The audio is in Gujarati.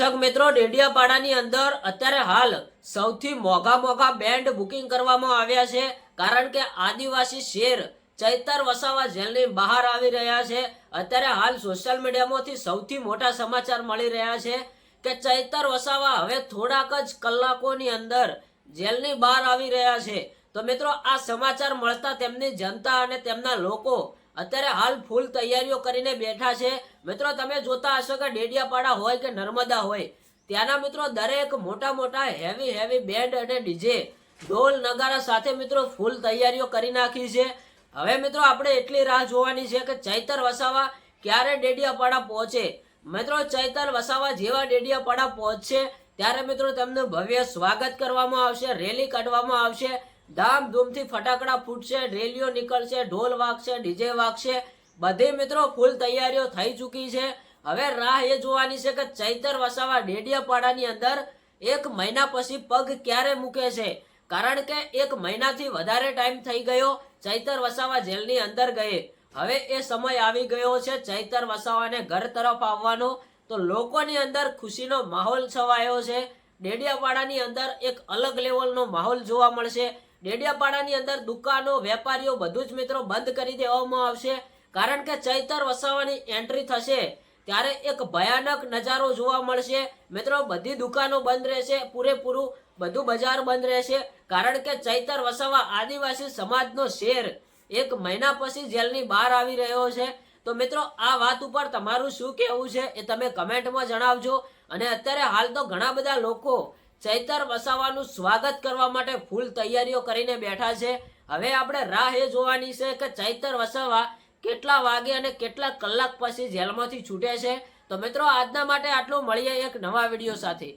દર્શક મિત્રો, ડેડિયાપાડાની અંદર અત્યારે હાલ સૌથી મોંઘા બેન્ડ બુકિંગ કરવામાં આવ્યા છે, કારણ કે આદિવાસી શેર ચૈતર વસાવા જેલની બહાર આવી રહ્યા છે। અત્યારે હાલ સોશિયલ મીડિયામાંથી સૌથી મોટા સમાચાર મળી રહ્યા છે કે ચૈતર વસાવા હવે થોડાક જ કલાકોની અંદર જેલની બહાર આવી રહ્યા છે। તો મિત્રો, આ સમાચાર મળતા તેમની જનતા અને તેમના લોકો અત્યારે હાલ ફૂલ તૈયારીઓ કરીને બેઠા છે। મિત્રો, તમે જોતા હશો કે ડેડિયાપાડા હોય કે નર્મદા હોય, ત્યાંના મિત્રો દરેક મોટા હેવી બેન્ડ અને ડીજે ઢોલ નગારા સાથે મિત્રો ફૂલ તૈયારીઓ કરી નાખી છે। હવે મિત્રો, આપણે એટલી રાહ જોવાની છે કે ચૈતર વસાવા ક્યારે ડેડિયાપાડા પહોંચે। મિત્રો, ચૈતર વસાવા જેવા ડેડિયાપાડા પહોંચશે ત્યારે મિત્રો તેમનું ભવ્ય સ્વાગત કરવામાં આવશે, રેલી કાઢવામાં આવશે, ધામધૂમથી ફટાકડા ફૂટશે, રેલીઓ નીકળશે, ઢોલ વાગશે, ડીજે વાગશે, બધી મિત્રો ફૂલ તૈયારીઓ થઈ ચૂકી છે। હવે રાહ એ જોવાની છે કે ચૈતર વસાવા ડેડિયાપાડાની અંદર 1 મહિના પછી પગ ક્યારે મૂકે છે, કારણ કે 1 મહિનાથી વધારે ટાઈમ થઈ ગયો ચૈતર વસાવા જેલની અંદર ગયે। હવે એ સમય આવી ગયો છે ચૈતર વસાવાને ઘર તરફ આવવાનો। તો લોકોની અંદર ખુશીનો માહોલ છવાયો છે। ડેડિયાપાડાની અંદર એક અલગ લેવલનો માહોલ જોવા મળશે। ડેડિયાપાડાની અંદર દુકાનો, વેપારીઓ બધું જ મિત્રો બંધ કરી દેવામાં આવશે, કારણ કે ચૈતર વસાવાની એન્ટ્રી થશે ત્યારે એક ભયાનક નજારો જોવા મળશે। મિત્રો, બધી દુકાનો બંધ રહેશે, પૂરેપૂરું બધું બજાર બંધ રહેશે, કારણ કે ચૈતર વસાવા આદિવાસી સમાજનો શેર 1 મહિના પછી જેલની બહાર આવી રહ્યો છે। તો મિત્રો, આ વાત ઉપર તમારું શું કહેવું છે એ તમે કમેન્ટમાં જણાવજો। અને અત્યારે હાલ તો ઘણા બધા લોકો ચૈતર વસાવાનું સ્વાગત કરવા માટે ફૂલ તૈયારીઓ કરીને બેઠા છે। હવે આપણે રાહ એ જોવાની છે કે ચૈતર વસાવા કેટલા વાગે અને કેટલા કલાક પછી જેલમાંથી છૂટે છે। તો મિત્રો, આજના માટે આટલું, મળીએ એક નવા વિડીયો સાથે।